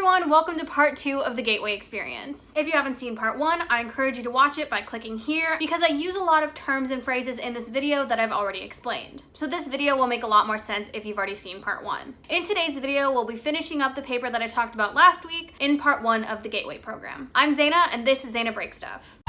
everyone, welcome to part 2 of the Gateway Experience. If you haven't seen part 1, I encourage you to watch it by clicking here because I use a lot of terms and phrases in this video that I've already explained. So this video will make a lot more sense if you've already seen part 1. In today's video, we'll be finishing up the paper that I talked about last week in part 1 of the Gateway program. I'm Zayna and this is Zayna Break Stuff.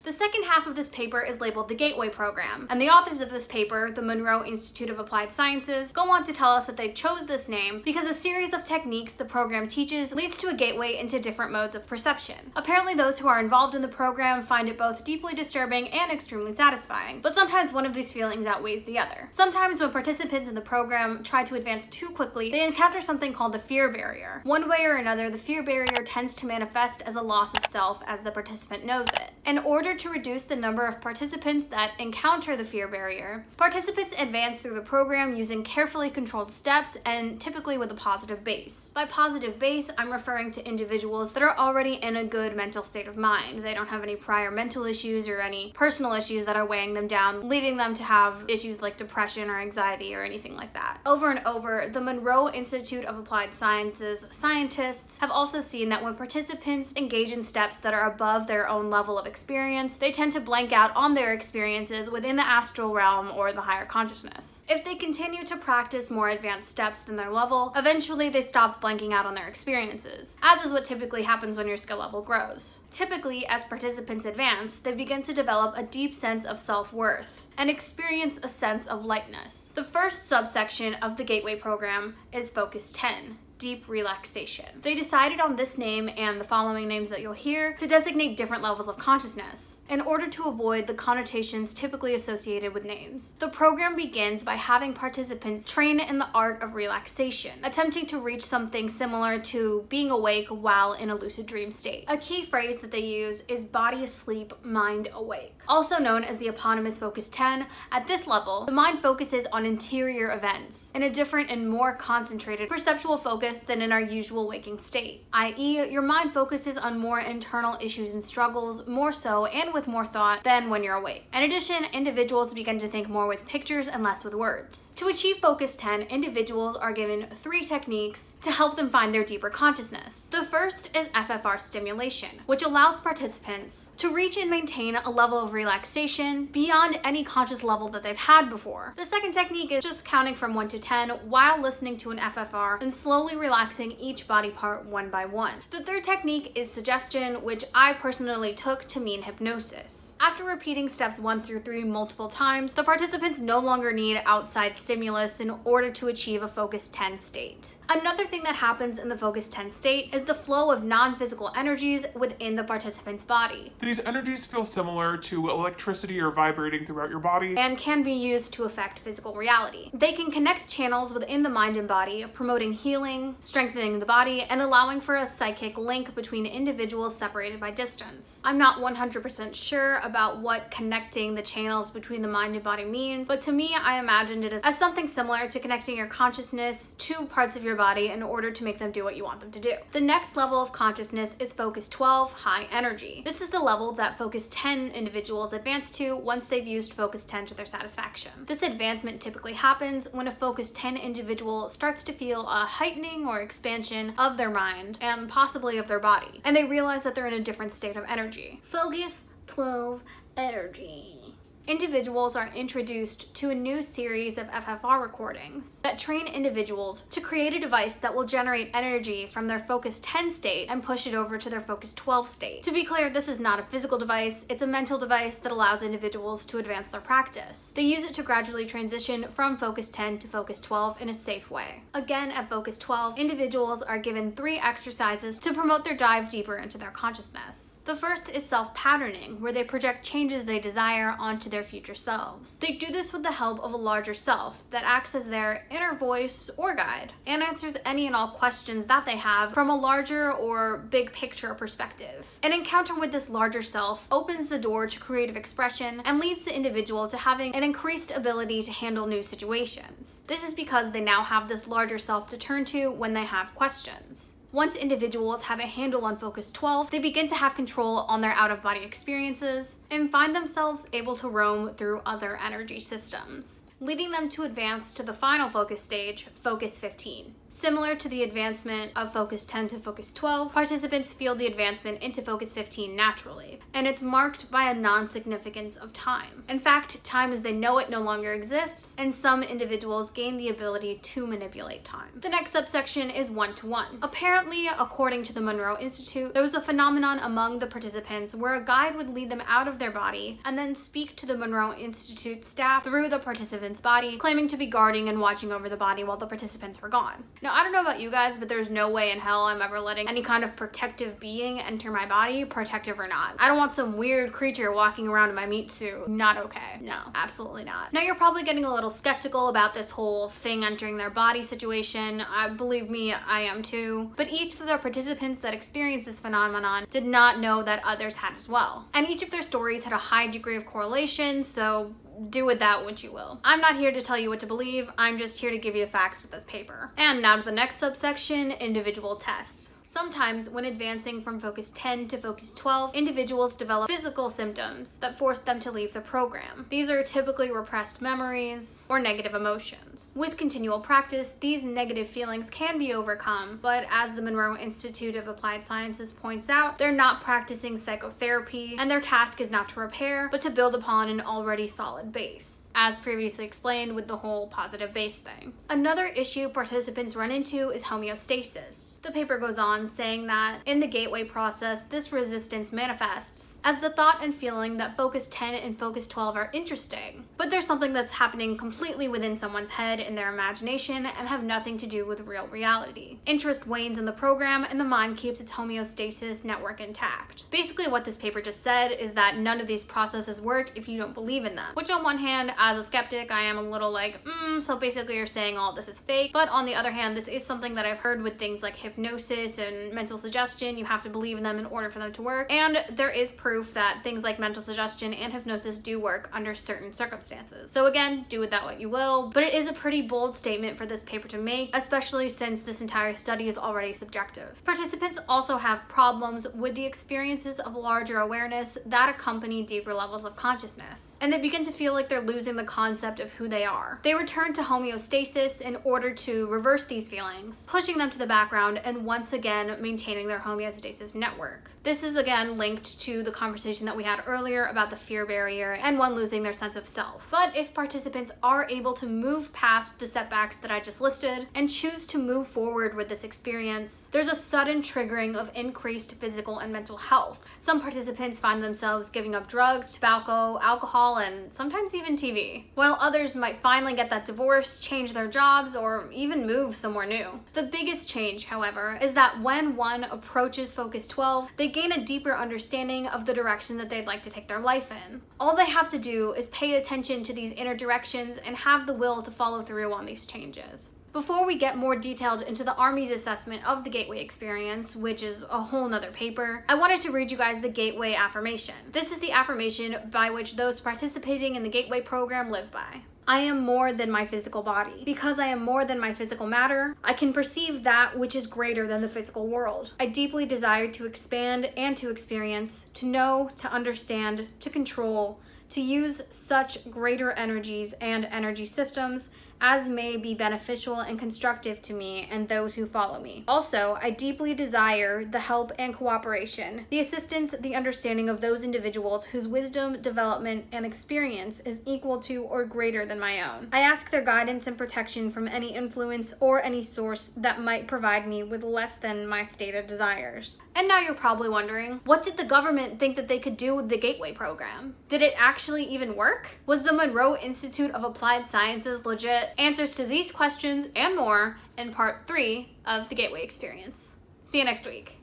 The second half of this paper is labeled the Gateway Program, and the authors of this paper, the Monroe Institute of Applied Sciences, go on to tell us that they chose this name because a series of techniques the program teaches leads to a gateway into different modes of perception. Apparently those who are involved in the program find it both deeply disturbing and extremely satisfying, but sometimes one of these feelings outweighs the other. Sometimes when participants in the program try to advance too quickly, they encounter something called the fear barrier. One way or another, the fear barrier tends to manifest as a loss of self as the participant knows it. In order to reduce the number of participants that encounter the fear barrier, participants advance through the program using carefully controlled steps and typically with a positive base. By positive base, I'm referring to individuals that are already in a good mental state of mind. They don't have any prior mental issues or any personal issues that are weighing them down, leading them to have issues like depression or anxiety or anything like that. Over and over, the Monroe Institute of Applied Sciences scientists have also seen that when participants engage in steps that are above their own level of experience, they tend to blank out on their experiences within the astral realm or the higher consciousness. If they continue to practice more advanced steps than their level, eventually they stop blanking out on their experiences, as is what typically happens when your skill level grows. Typically, as participants advance, they begin to develop a deep sense of self-worth and experience a sense of lightness. The first subsection of the Gateway program is Focus 10. Deep relaxation. They decided on this name and the following names that you'll hear to designate different levels of consciousness in order to avoid the connotations typically associated with names. The program begins by having participants train in the art of relaxation, attempting to reach something similar to being awake while in a lucid dream state. A key phrase that they use is body asleep, mind awake. Also known as the eponymous Focus 10, at this level, the mind focuses on interior events in a different and more concentrated perceptual focus than in our usual waking state, i.e., your mind focuses on more internal issues and struggles, more so and with more thought than when you're awake. In addition, individuals begin to think more with pictures and less with words. To achieve Focus 10, individuals are given 3 techniques to help them find their deeper consciousness. The first is FFR stimulation, which allows participants to reach and maintain a level of relaxation beyond any conscious level that they've had before. The second technique is just counting from 1 to 10 while listening to an FFR and slowly relaxing each body part one by one. The third technique is suggestion, which I personally took to mean hypnosis. After repeating steps 1 through 3 multiple times, the participants no longer need outside stimulus in order to achieve a Focus 10 state. Another thing that happens in the Focus 10 state is the flow of non-physical energies within the participant's body. These energies feel similar to electricity or vibrating throughout your body and can be used to affect physical reality. They can connect channels within the mind and body, promoting healing, strengthening the body, and allowing for a psychic link between individuals separated by distance. I'm not 100% sure about what connecting the channels between the mind and body means, but to me, I imagined it as something similar to connecting your consciousness to parts of your body in order to make them do what you want them to do. The next level of consciousness is Focus 12, high energy. This is the level that Focus 10 individuals advance to once they've used Focus 10 to their satisfaction. This advancement typically happens when a Focus 10 individual starts to feel a heightening or expansion of their mind and possibly of their body, and they realize that they're in a different state of energy. Focus 12, energy. Individuals are introduced to a new series of FFR recordings that train individuals to create a device that will generate energy from their Focus 10 state and push it over to their Focus 12 state. To be clear, this is not a physical device, it's a mental device that allows individuals to advance their practice. They use it to gradually transition from Focus 10 to Focus 12 in a safe way. Again, at Focus 12, individuals are given 3 exercises to promote their dive deeper into their consciousness. The first is self-patterning, where they project changes they desire onto their future selves. They do this with the help of a larger self that acts as their inner voice or guide and answers any and all questions that they have from a larger or big picture perspective. An encounter with this larger self opens the door to creative expression and leads the individual to having an increased ability to handle new situations. This is because they now have this larger self to turn to when they have questions. Once individuals have a handle on Focus 12, they begin to have control on their out-of-body experiences and find themselves able to roam through other energy systems, leading them to advance to the final focus stage, Focus 15. Similar to the advancement of Focus 10 to Focus 12, participants feel the advancement into Focus 15 naturally, and it's marked by a non-significance of time. In fact, time as they know it no longer exists, and some individuals gain the ability to manipulate time. The next subsection is one-to-one. Apparently, according to the Monroe Institute, there was a phenomenon among the participants where a guide would lead them out of their body and then speak to the Monroe Institute staff through the participant's body, claiming to be guarding and watching over the body while the participants were gone. Now, I don't know about you guys, but there's no way in hell I'm ever letting any kind of protective being enter my body, protective or not. I don't want some weird creature walking around in my meat suit. Not okay. No, absolutely not. Now, you're probably getting a little skeptical about this whole thing entering their body situation. Believe me, I am too. But each of the participants that experienced this phenomenon did not know that others had as well. And each of their stories had a high degree of correlation, so do with that what you will. I'm not here to tell you what to believe, I'm just here to give you the facts with this paper. And now to the next subsection, individual tests. Sometimes, when advancing from Focus 10 to Focus 12, individuals develop physical symptoms that force them to leave the program. These are typically repressed memories or negative emotions. With continual practice, these negative feelings can be overcome, but as the Monroe Institute of Applied Sciences points out, they're not practicing psychotherapy, and their task is not to repair, but to build upon an already solid base, as previously explained with the whole positive base thing. Another issue participants run into is homeostasis. The paper goes on saying that in the gateway process, this resistance manifests as the thought and feeling that Focus 10 and Focus 12 are interesting, but there's something that's happening completely within someone's head in their imagination and have nothing to do with real reality. Interest wanes in the program and the mind keeps its homeostasis network intact. Basically what this paper just said is that none of these processes work if you don't believe in them, which on one hand, as a skeptic, I am a little like, so basically you're saying all this is fake, but on the other hand, this is something that I've heard with things like hypnosis and mental suggestion. You have to believe in them in order for them to work, and there is proof that things like mental suggestion and hypnosis do work under certain circumstances. So again, do with that what you will, but it is a pretty bold statement for this paper to make, especially since this entire study is already subjective. Participants also have problems with the experiences of larger awareness that accompany deeper levels of consciousness, and they begin to feel like they're losing the concept of who they are. They return to homeostasis in order to reverse these feelings, pushing them to the background and once again maintaining their homeostasis network. This is again linked to the conversation that we had earlier about the fear barrier and one losing their sense of self. But if participants are able to move past the setbacks that I just listed and choose to move forward with this experience, there's a sudden triggering of increased physical and mental health. Some participants find themselves giving up drugs, tobacco, alcohol, and sometimes even TV, while others might finally get that divorce, change their jobs, or even move somewhere new. The biggest change, however, is that when one approaches Focus 12, they gain a deeper understanding of the direction that they'd like to take their life in. All they have to do is pay attention to these inner directions and have the will to follow through on these changes. Before we get more detailed into the Army's assessment of the Gateway experience, which is a whole nother paper, I wanted to read you guys the Gateway affirmation. This is the affirmation by which those participating in the Gateway program live by. I am more than my physical body. Because I am more than my physical matter, I can perceive that which is greater than the physical world. I deeply desire to expand and to experience, to know, to understand, to control, to use such greater energies and energy systems as may be beneficial and constructive to me and those who follow me. Also, I deeply desire the help and cooperation, the assistance, the understanding of those individuals whose wisdom, development, and experience is equal to or greater than my own. I ask their guidance and protection from any influence or any source that might provide me with less than my stated desires. And now you're probably wondering, what did the government think that they could do with the Gateway program? Did it actually even work? Was the Monroe Institute of Applied Sciences legit? Answers to these questions and more in part 3 of the Gateway experience. See you next week.